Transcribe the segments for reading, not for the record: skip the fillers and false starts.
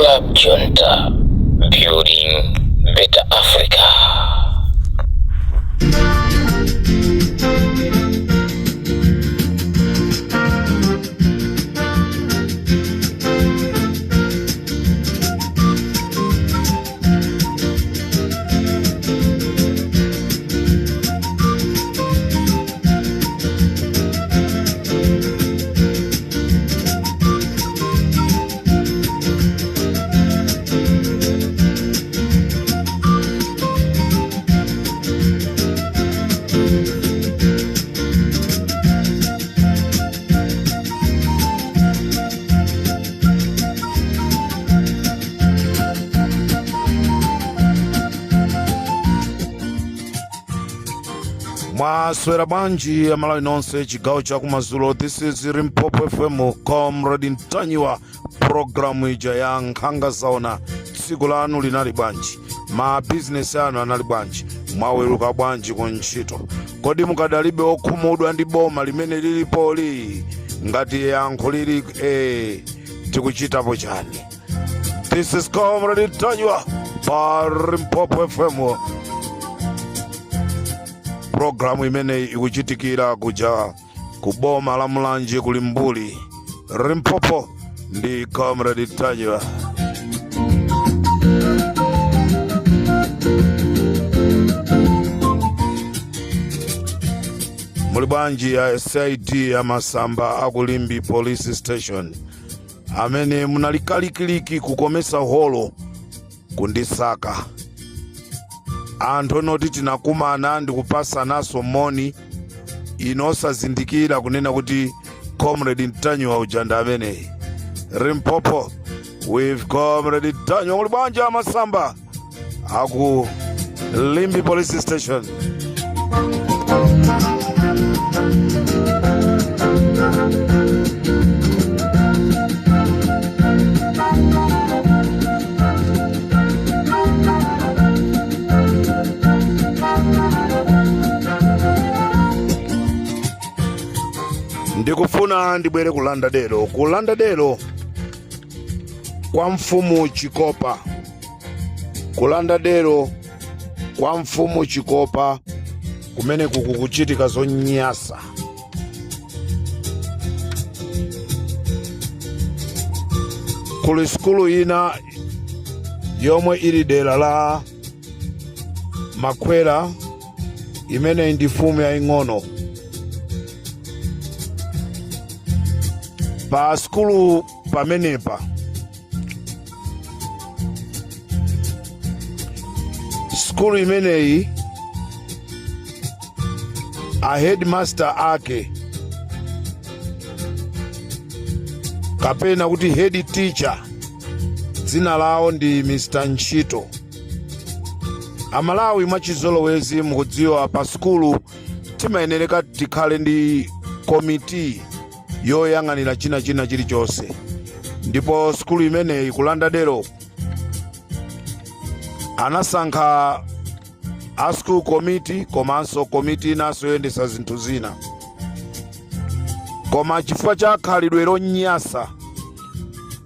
Club Junta, building better Africa. Mwaswera banji ya Malawi nonse chigawo cha kumazulo. This is Limpopo FM Comrade Ntanyiwa, programu ija ya nkhanga zaona. Tsiku lanu linali banji, ma business anu anali banji, mwaweruka banji kunchito. Kodi mukadalibe okhumudwa ndi boma limene lilipo li ngati yankho lili tikuchitapo chani? This is Comrade Ntanyiwa pa Limpopo FM, programu imene ikuchitikira kuja kuboma la Mulanje kuli Mbuli. Limpopo ndi Comrade Ntanyiwa. Mulibanji ya SID ya Masamba akulimbi police station, amene munalikalikiliki kukomesa holo kundisaka. Anthu noti tinakumana ndikupasa naso moni inosazindikira kunena kuti Comrade Ntanyiwa ujanda amene. Limpopo with Comrade Ntanyiwa. Mulibanji ya Masamba aku Limbi police station. Ndikufuna ndibwere kulanda dero kwa mfumu Chikopa. Kulanda dero kwa mfumu Chikopa kumene kukuchitika zonyasa. Kuli skulu ina yomwe ili dera la Makwera imene ndi mfumu ya ing'ono. Pa skulu pamenepa skulu imeneyi a headmaster ake kapena kuti head teacher dzina lao ndi Mr. Nchito. Amalawi mwachizolowezi mukudziwa pa skulu timayenereka tikhale ndi komiti yoyang'anira china chilichonse. Ndipo skulu imeneyi kulanda dero anasankha a school committee komanso komiti inaso yoyendesa zinthu zina. Koma chifukwa cha khalidwe lonyasa,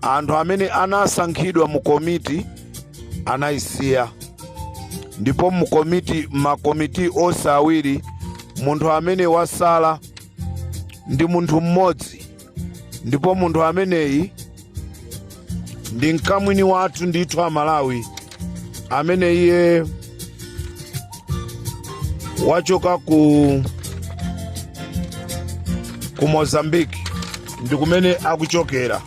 anthu amene anasankhidwa mu komiti anayisiya. Ndipo mu komiti makomiti onse awiri, munthu amene wasala ndi munthu mmodzi. Ndipo munthu ameneyi ndi mkamwini wathu ndithu Amalawi, amene iye wachoka ku Mozambique, ndi kumene akuchokera.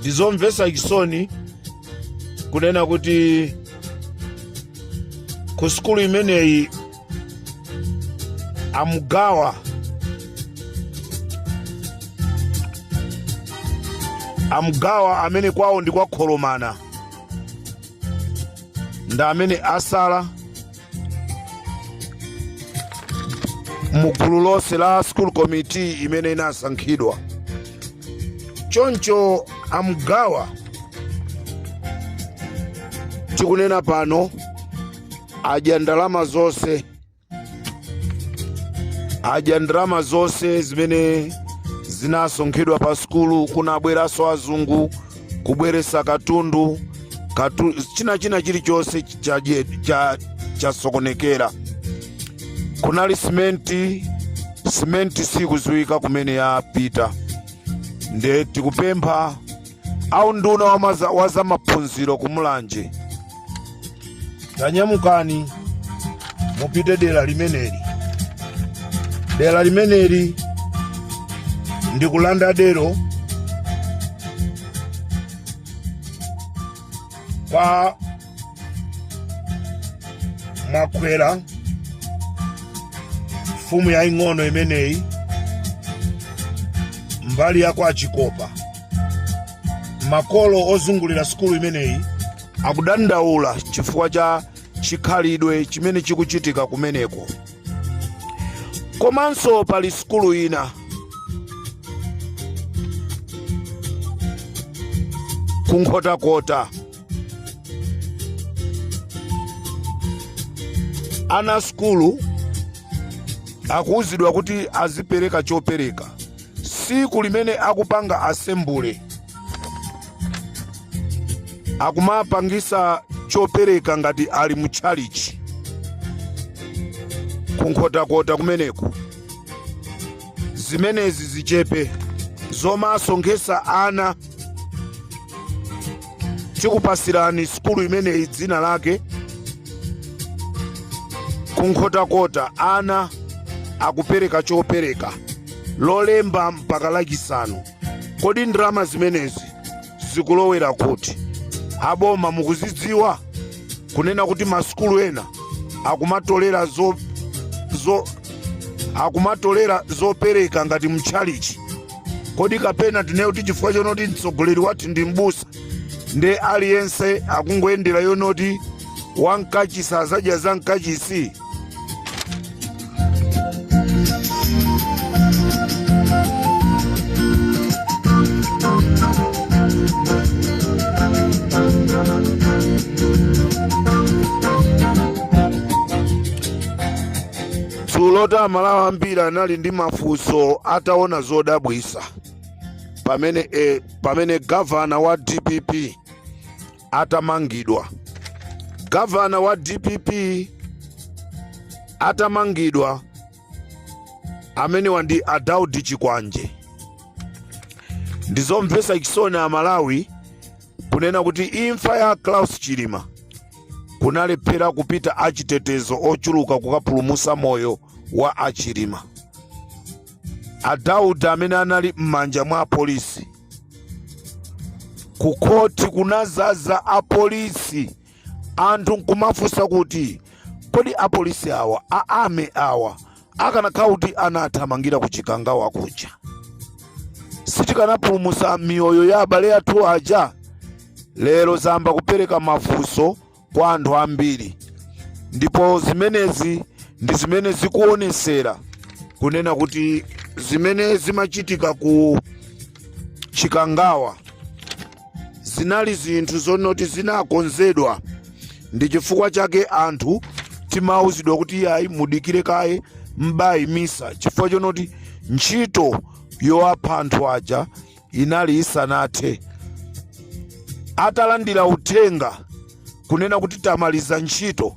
Ndizomvesa chisoni kunena kuti ku skulu imeneyi amugawa amene kwawo ndi kwa Kholomana nda amene asala mugulu lonse la school committee imene inasankhidwa. Choncho amugawa tikunena pano adya ndalama zonse zimene zinasonkhedwa pa sukulu, kunabweranso azungu kubweresa katundu china chilichonse chasokonekera. Kunali simenti sikuziwika kumene yapita. Nde tikupempha au nduna wa za maphunziro kumulanje, tanyamukani mupite dera limeneli ndikulanda dero kwa Makwera, mfumu ya ing'ono imeneyi mbali ya kwa Chikopa. Makolo ozungulira sukulu imeneyi akudandaula chifukwa cha chikhalidwe chimene chikuchitika kumeneko. Komanso pali sukulu ina kunkhotakota, ana sukulu akuwuzidwa kuti azipereka chopereka siku limene akupanga asembule, akumapangisa chopereka ngati ali mutchalichi kunkhotakota kumeneko. Zimenezi zichepe zomasonkhesa ana. Tikupasirani sukulu imeneyi dzina lake kunkhotakota, ana akupereka chopereka lolemba mpaka lachisanu. Kodi ndalama zimenezi zikulowera kuti? Aboma mukuzidziwa kunena kuti masukulu ena akumatolera zopereka ngati mtchalichi. Kodi kapena tineyo kuti chifukwa chonoti mtsogoleri wathu ndi mbusa nde aliyense akungoyendera yonoti wankachisa azadya za nkachisi? Tsulota Malawi ambiri anali ndi mafunso ataona zodabwisa pamene gavana wa DPP atamangidwa. Gavana wa DPP atamangidwa amene wandi Daudi Chikwanje. Ndizomvesa chisoni a Malawi kunena kuti imfa ya Klaus Chilima kunalephera kupita achitetezo ochuluka kukapulumusa moyo wa Achilima. Daudi amene anali m'manja mwa apolisi, kukoti kunazaza apolisi, anthu nkumafunsa kuti kodi apolisi awa aame awa akanakhala kuti anathamangira kuchikangawa kuja sitikanapulumusa miyoyo ya abale athu aja? Lero zamba kupereka mafunso kwa anthu ambiri, ndipo zimenezi ndi zimene zikuonesera kunena kuti zimene zimachitika ku chikangawa zinali zinthu zonoti zinakonzedwa. Ndi chifukwa chake anthu timauzidwa kuti yayi mudikire kaye mbayi misa, chifukwa chonoti ntchito yowapha anthu aja inali isanathe. Atalandira uthenga kunena kuti tamaliza ntchito,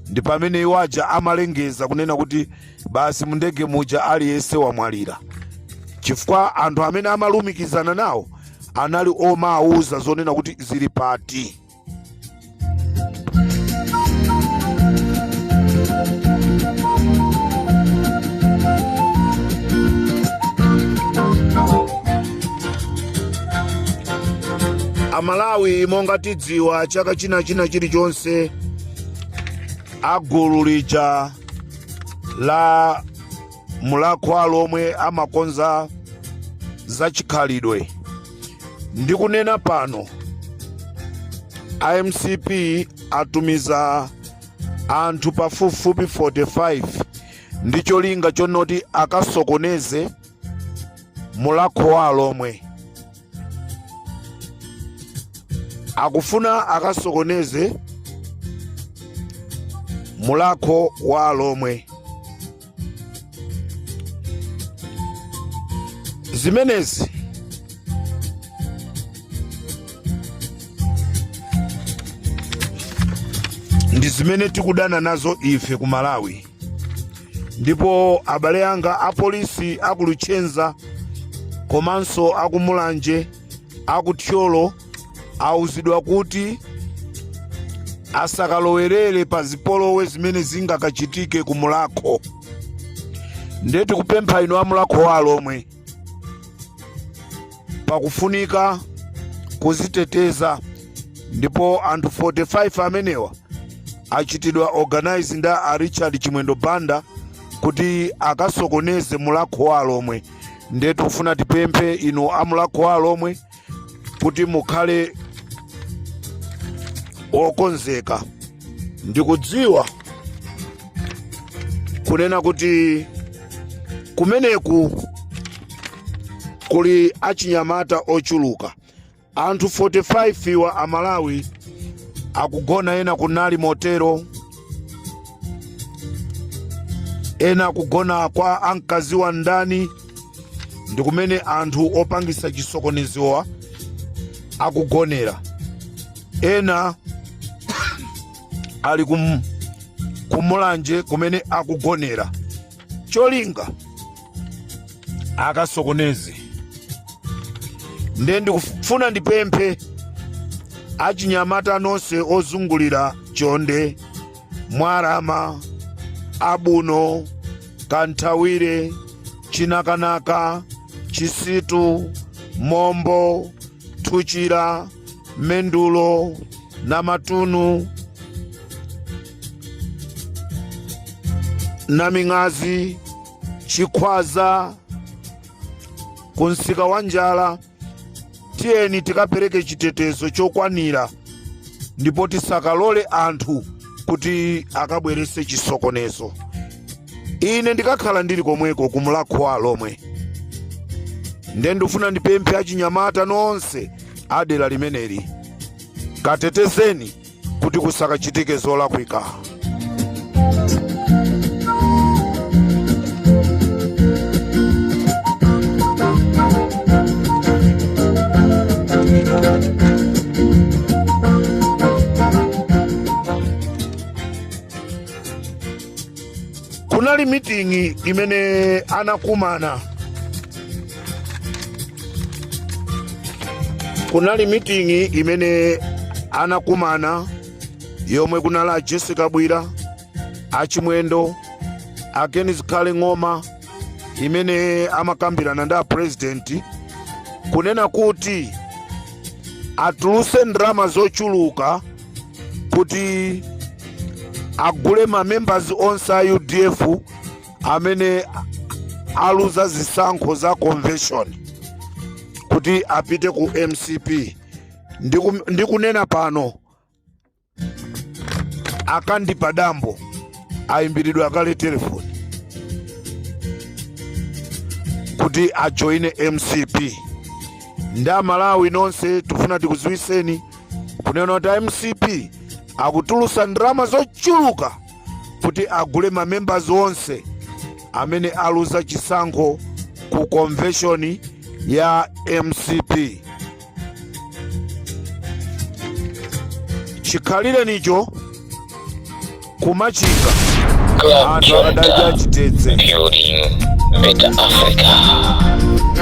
ndi pamene iwo aja amalengeza kunena kuti basi mundege muja aliyense wamwalira, chifukwa anthu amene amalumikizana nawo anali omauza zonena kuti zili pati. Amalawi monga tidziwa chaka china chilichonse agulu lija la mulakwa lomwe amakonza za chikhalidwe. Ndikunena pano IMCP atumiza anthu pafupifupi 45 ndi cholinga chonoti akasokoneze mulakwa lomwe. Akufuna akasokoneze mulakho wa lomwe. zimenezi ndi zimene tikudana nazo ife ku Malawi. Ndipo abale anga apolisi akulutchenza komanso akumulanje akuthyolo auzidwa kuti asakalowerere pa zipolowe zimene zingakachitike ku Mulakho. Ndeti kupempha ino amulakho walomwe pakufunika kuziteteza, ndipo anthu 45 amenewa achitidwa organize nda a Richard Chimwendo Banda kuti akasokoneze mulakho walomwe. Ndeti kufuna tipemphe ino amulakho walomwe kuti mukhale okonzeka. Ndikudziwa kunena kuti kumeneku kuli achinyamata ochuluka. Anthu 45 wa Amalawi akugona, ena kunali motero, ena kugona kwa ankazi wa ndani. Ndi kumene anthu opangisa chisokonezowa akugonera. Ena ali kumulanje kumene akugonera, cholinga akasokoneze. Nde ndikufuna ndipemphe achinyamata nonse ozungulira Chonde, Mwarama, Abuno, Kanthawire, Chinakanaka, Chisitu, Mombo, Thuchira, Mendulo, Namatunu, Naming'azi, Chikhwaza, kunsika wa Njala. Tiyeni tikapereke chitetezo chokwanira, ndipo tisakalole anthu kuti akabwerese chisokonezo. Ine ndikakhala ndili komweko ku Mulakho walomwe, nde ndifuna ndipemphe achinyamata nonse adera limeneli, katetezeni kuti kusakachitike zolakwika. Kunali meeting imene anakumana. Yomwe kunala Jessica Bwira, Achimwendo, Kenneth Khale Ng'oma, imene amakambirana nda president kunena kuti atuluse ndrama zochuluka kuti agule ma members onse a UDF amene aluza zisankho za convention kuti apite ku MCP. Ndikunena pano akandipa dambo ayimbiridwe akale telefoni kuti ajoine MCP. Nda Malawi nonse tufuna tikuziwiseni kunena kuti MCP akutulusa ndrama zochuluka kuti agule ma members onse amene aluza chisankho ku convention ya MCP. Chikhalire nicho kumachinga anthu akadaja chitedze. Building Better Africa.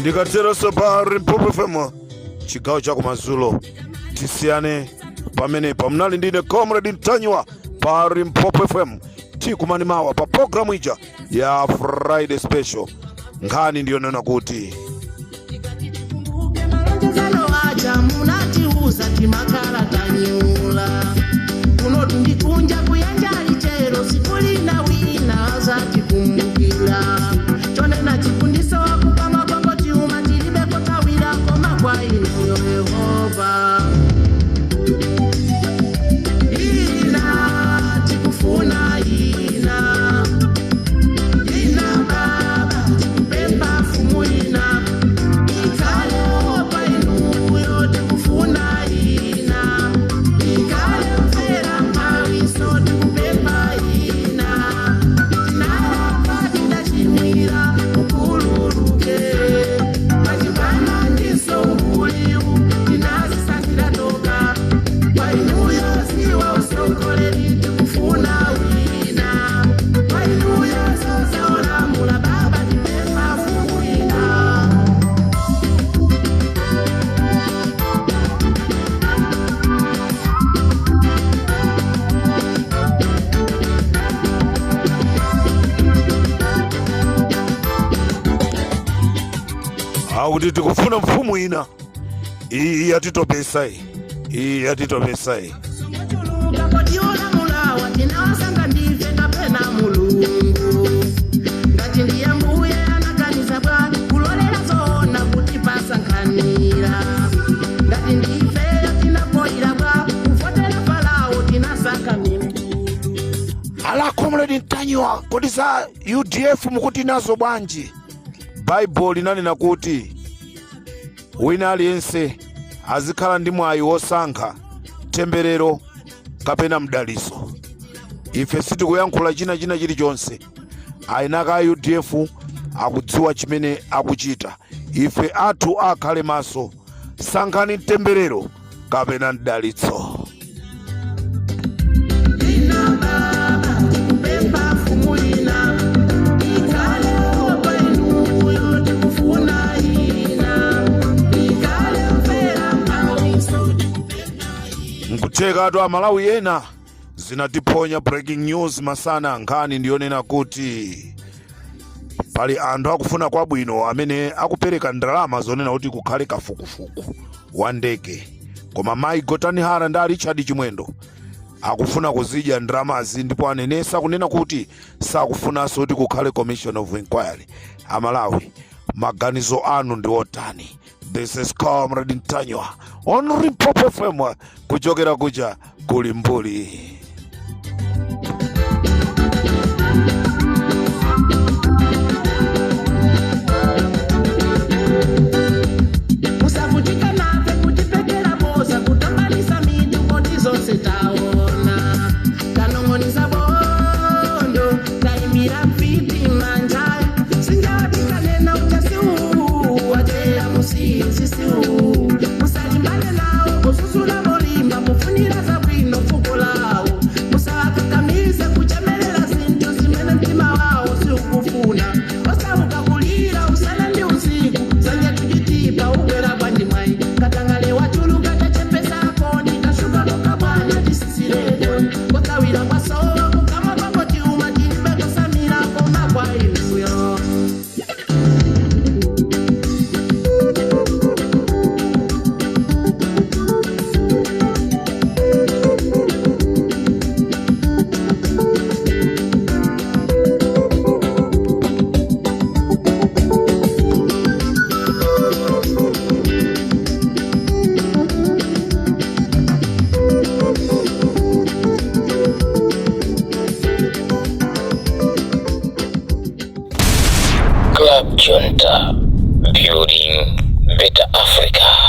Ndikatero sopa Limpopo FM chigawo cha kumadzulo. Tisiyane pamene pamunali ndine Comrade Mtanywa pa Limpopo FM. tikumani mawa pa programu ija ya Friday Special. Nkhani ndiyo nena kuti munatiuza timakala tanyula kuno tundikunja kuyanja lichero sikulina wina zatikumbukila chonena chifundisa wakupama kwako tiuma tilibeko tawira koma kwa inu Yehova ina tikufuna ina baba tikupemba fumu ina ikale opa inu yote kufuna ina ikale mfera mawiso tikupemba ina tinapatila chimwira ukuluruke machipana ndiso uliu tinazisakila toka kwa inu yosiwa usokoleli tikufuna wina kwa inu yososa olamula baba tipemba fumu ina akuti tikufuna mfumu ina iyi yatitopesa Kapotiola mulawa tinawasanga ndife kapena mulungu ngati ndiyambuye anaganiza bwa kulolela zona kuti pasankhanira ngati ndife tinapoyira bwa kufotera Farao tinasaka mimbudu ala Comrade Ntanyiwa kodi za UDF mukuti nazo bwanji. Bible linanena kuti wina aliyense azikhala ndi mwayi wosankha temberero kapena mdaliso. Ife sitikuyankhula china chilichonse. Ainaka a UDF akudziwa chimene akuchita. Ife athu akhale maso, sankhani temberero kapena mdalitso. ina baba tikupemba fumu ina ikale opa inu yote kufuna ina ikale mfera mawiso Nkuteka atu amalawi ena zinatiponya breaking news masana. Nkhani ndiyonena kuti pali anthu akufuna kwabwino amene akupereka ndalama zonena kuti kukhale kafukufuku wa ndege, koma Mai Gotanihara ndi Richard Chimwendo akufuna kuzidya ndalamazi ndipo anenesa kunena kuti sakufunanso kuti kukhale commission of inquiry. Amalawi, maganizo anu ndi otani? This is Comrade Ntanyiwa on Limpopo FM kuchokera kuja kulimbuli. musavutika nafe kutipekera boza kutambalisa mitu koti zonse taona kanong'oniza bondo taimira mfiti manjayo sinjatikanena utasi uu wateya musinsisi uu musalimbane nawo kususula molimba mufunira za bwino fuko lawo musawakakamize kuchemelela zinthu zimene mtima wawo siukufuna osauka kulira usana ndi usiku zanja tujitipa ubwera bwandi mwai katangale wachuluka tachepesa koni kashuka kokabwana tisisiredo kotawira kwasowa kukama kwako tiuma tilibeka samira koma kwa inuyo Club Junta, building better Africa.